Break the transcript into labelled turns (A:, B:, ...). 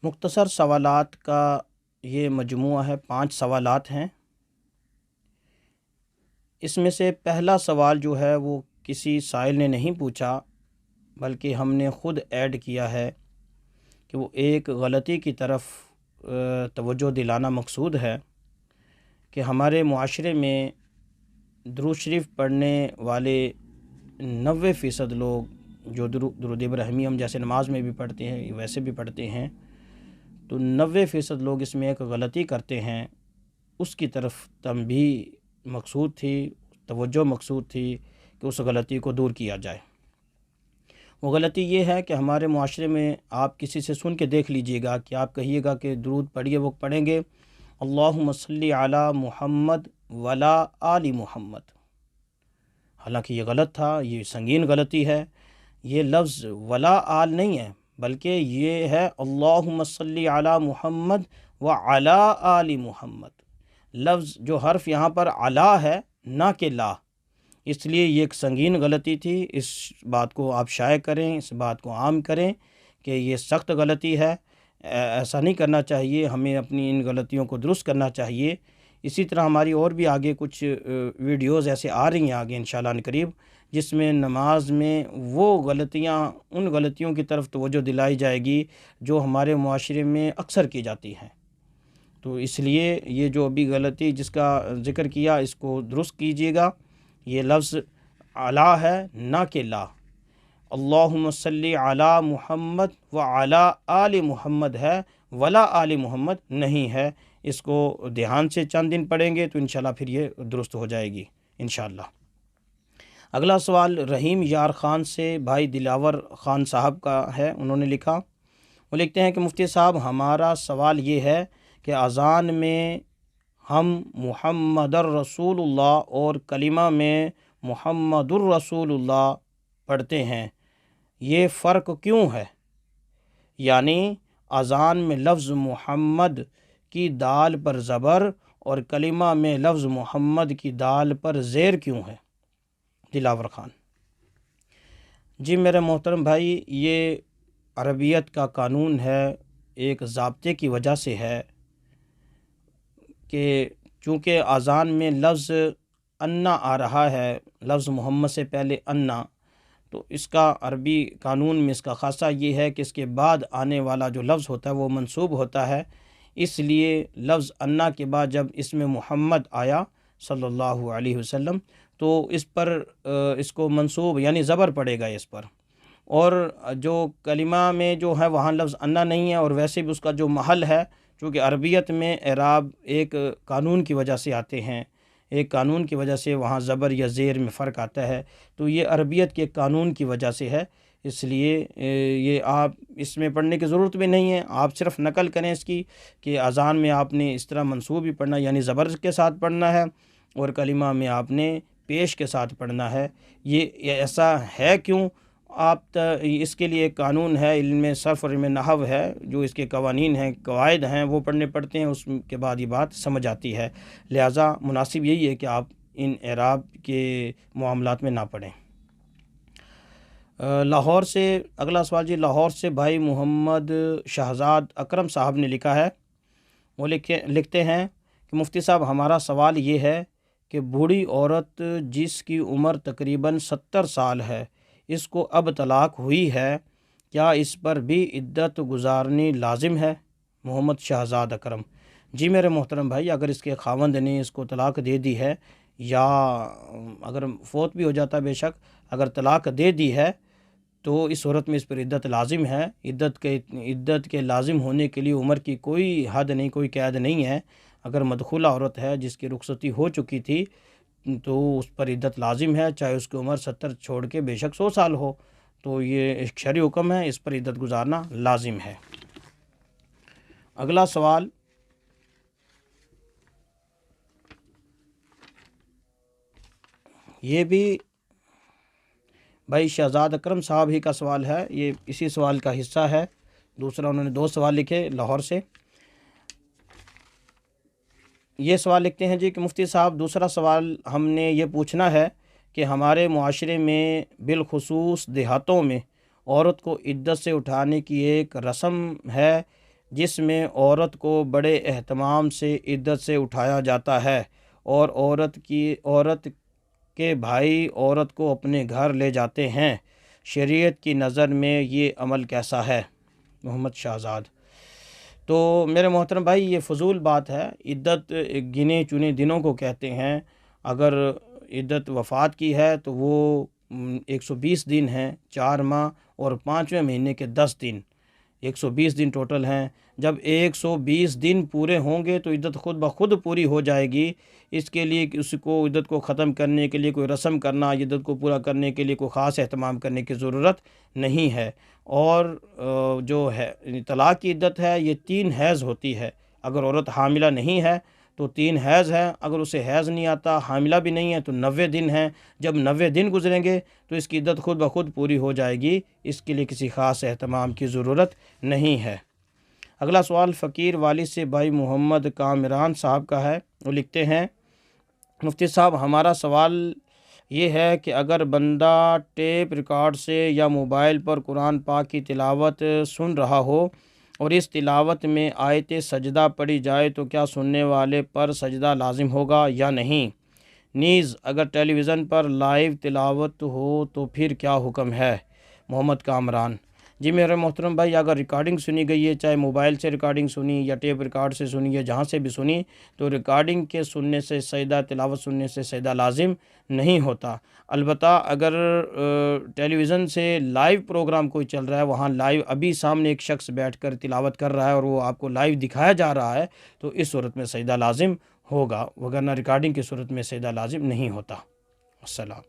A: مختصر سوالات کا یہ مجموعہ ہے، 5 سوالات ہیں۔ اس میں سے پہلا سوال جو ہے وہ کسی سائل نے نہیں پوچھا، بلکہ ہم نے خود ایڈ کیا ہے کہ وہ ایک غلطی کی طرف توجہ دلانا مقصود ہے کہ ہمارے معاشرے میں درود شریف پڑھنے والے 90% لوگ جو درود ابراہیمی ہم جیسے نماز میں بھی پڑھتے ہیں ویسے بھی پڑھتے ہیں، تو 90% لوگ اس میں ایک غلطی کرتے ہیں۔ اس کی طرف تنبیہ مقصود تھی، توجہ مقصود تھی کہ اس غلطی کو دور کیا جائے۔ وہ غلطی یہ ہے کہ ہمارے معاشرے میں آپ کسی سے سن کے دیکھ لیجئے گا کہ آپ کہیے گا کہ درود پڑھیے، وہ پڑھیں گے اللہم صلی علی محمد ولا آل محمد، حالانکہ یہ غلط تھا، یہ سنگین غلطی ہے۔ یہ لفظ ولا آل نہیں ہے، بلکہ یہ ہے اللہم صلی علی محمد وعلی آل محمد۔ لفظ جو حرف یہاں پر علی ہے نہ کہ لا، اس لیے یہ ایک سنگین غلطی تھی۔ اس بات کو آپ شائع کریں، اس بات کو عام کریں کہ یہ سخت غلطی ہے، ایسا نہیں کرنا چاہیے، ہمیں اپنی ان غلطیوں کو درست کرنا چاہیے۔ اسی طرح ہماری اور بھی آگے کچھ ویڈیوز ایسے آ رہی ہیں آگے انشاءاللہ ان قریب، جس میں نماز میں وہ غلطیاں، ان غلطیوں کی طرف توجہ دلائی جائے گی جو ہمارے معاشرے میں اکثر کی جاتی ہیں۔ تو اس لیے یہ جو ابھی غلطی جس کا ذکر کیا اس کو درست کیجیے گا۔ یہ لفظ علی ہے نہ کہ لا، اللہم صلی علی محمد وعلی آل محمد ہے، ولا آل محمد نہیں ہے۔ اس کو دھیان سے چند دن پڑھیں گے تو انشاءاللہ پھر یہ درست ہو جائے گی انشاءاللہ۔ اگلا سوال رحیم یار خان سے بھائی دلاور خان صاحب کا ہے، انہوں نے لکھا، وہ لکھتے ہیں کہ مفتی صاحب ہمارا سوال یہ ہے کہ اذان میں ہم محمد الرسول اللہ اور کلمہ میں محمد الرسول اللہ پڑھتے ہیں، یہ فرق کیوں ہے؟ یعنی اذان میں لفظ محمد کی دال پر زبر اور کلمہ میں لفظ محمد کی دال پر زیر کیوں ہے؟ دلاور خان: جی میرے محترم بھائی، یہ عربیت کا قانون ہے، ایک ضابطے کی وجہ سے ہے کہ چونکہ اذان میں لفظ انا آ رہا ہے، لفظ محمد سے پہلے انا، تو اس کا عربی قانون میں اس کا خاصہ یہ ہے کہ اس کے بعد آنے والا جو لفظ ہوتا ہے وہ منصوب ہوتا ہے۔ اس لیے لفظ انا کے بعد جب اس میں محمد آیا صلی اللہ علیہ وسلم تو اس پر اس کو منصوب یعنی زبر پڑے گا اس پر، اور جو کلمہ میں جو ہے وہاں لفظ انا نہیں ہے، اور ویسے بھی اس کا جو محل ہے، چونکہ عربیت میں اعراب ایک قانون کی وجہ سے آتے ہیں، ایک قانون کی وجہ سے وہاں زبر یا زیر میں فرق آتا ہے، تو یہ عربیت کے قانون کی وجہ سے ہے۔ اس لیے یہ آپ اس میں پڑھنے کی ضرورت بھی نہیں ہے، آپ صرف نقل کریں اس کی کہ اذان میں آپ نے اس طرح منصوب ہی پڑھنا یعنی زبر کے ساتھ پڑھنا ہے، اور کلمہ میں آپ نے پیش کے ساتھ پڑھنا ہے۔ یہ ایسا ہے کیوں؟ آپ اس کے لیے ایک قانون ہے، علم صرف اور علم نحو ہے، جو اس کے قوانین ہیں، قواعد ہیں، وہ پڑھنے پڑتے ہیں، اس کے بعد یہ بات سمجھ آتی ہے۔ لہٰذا مناسب یہی ہے کہ آپ ان اعراب کے معاملات میں نہ پڑھیں۔ لاہور سے اگلا سوال جی لاہور سے بھائی محمد شہزاد اکرم صاحب نے لکھا ہے، وہ لکھتے ہیں کہ مفتی صاحب ہمارا سوال یہ ہے کہ بوڑھی عورت جس کی عمر تقریباً 70 سال ہے، اس کو اب طلاق ہوئی ہے، کیا اس پر بھی عدت گزارنی لازم ہے؟ محمد شہزاد اکرم: جی میرے محترم بھائی، اگر اس کے خاوند نے اس کو طلاق دے دی ہے، یا اگر فوت بھی ہو جاتا بے شک، اگر طلاق دے دی ہے تو اس صورت میں اس پر عدت لازم ہے۔ عدت کے لازم ہونے کے لیے عمر کی کوئی حد نہیں، کوئی قید نہیں ہے۔ اگر مدخولہ عورت ہے جس کی رخصتی ہو چکی تھی تو اس پر عدت لازم ہے، چاہے اس کی عمر 70 چھوڑ کے بے شک 100 سال ہو، تو یہ ایک شرعی حکم ہے، اس پر عدت گزارنا لازم ہے۔ اگلا سوال یہ بھی بھائی شہزاد اکرم صاحب ہی کا سوال ہے، یہ اسی سوال کا حصہ ہے، دوسرا انہوں نے 2 سوال لکھے لاہور سے۔ یہ سوال لکھتے ہیں جی کہ مفتی صاحب دوسرا سوال ہم نے یہ پوچھنا ہے کہ ہمارے معاشرے میں بالخصوص دیہاتوں میں عورت کو عدت سے اٹھانے کی ایک رسم ہے، جس میں عورت کو بڑے اہتمام سے عدت سے اٹھایا جاتا ہے اور عورت کے بھائی عورت کو اپنے گھر لے جاتے ہیں، شریعت کی نظر میں یہ عمل کیسا ہے؟ محمد شہزاد۔ تو میرے محترم بھائی، یہ فضول بات ہے۔ عدت گنے چنے دنوں کو کہتے ہیں۔ اگر عدت وفات کی ہے تو وہ 120 دن ہیں، 4 ماہ اور 5ویں مہینے کے 10 دن، 120 دن ٹوٹل ہیں۔ جب 120 دن پورے ہوں گے تو عدت خود بخود پوری ہو جائے گی۔ اس کے لیے اس کو عدت کو ختم کرنے کے لیے کوئی رسم کرنا، عدت کو پورا کرنے کے لیے کوئی خاص اہتمام کرنے کی ضرورت نہیں ہے۔ اور جو ہے طلاق کی عدت ہے یہ 3 حیض ہوتی ہے۔ اگر عورت حاملہ نہیں ہے تو 3 حیض ہے، اگر اسے حیض نہیں آتا، حاملہ بھی نہیں ہے، تو 90 دن ہیں۔ جب 90 دن گزریں گے تو اس کی عدت خود بخود پوری ہو جائے گی، اس کے لیے کسی خاص اہتمام کی ضرورت نہیں ہے۔ اگلا سوال فقیر والد سے بھائی محمد کامران صاحب کا ہے۔ وہ لکھتے ہیں، مفتی صاحب ہمارا سوال یہ ہے کہ اگر بندہ ٹیپ ریکارڈ سے یا موبائل پر قرآن پاک کی تلاوت سن رہا ہو اور اس تلاوت میں آیت سجدہ پڑھی جائے تو کیا سننے والے پر سجدہ لازم ہوگا یا نہیں؟ نیز اگر ٹیلی ویژن پر لائیو تلاوت ہو تو پھر کیا حکم ہے؟ محمد کامران۔ جی میرے محترم بھائی، اگر ریکارڈنگ سنی گئی ہے، چاہے موبائل سے ریکارڈنگ سنی یا ٹیپ ریکارڈ سے سنی یا جہاں سے بھی سنی، تو ریکارڈنگ کے سننے سے سجدہ، تلاوت سننے سے سجدہ لازم نہیں ہوتا۔ البتہ اگر ٹیلی ویژن سے لائیو پروگرام کوئی چل رہا ہے، وہاں لائیو ابھی سامنے ایک شخص بیٹھ کر تلاوت کر رہا ہے اور وہ آپ کو لائیو دکھایا جا رہا ہے، تو اس صورت میں سجدہ لازم ہوگا، وگرنہ ریکارڈنگ کی صورت میں سجدہ لازم نہیں ہوتا۔ السلام۔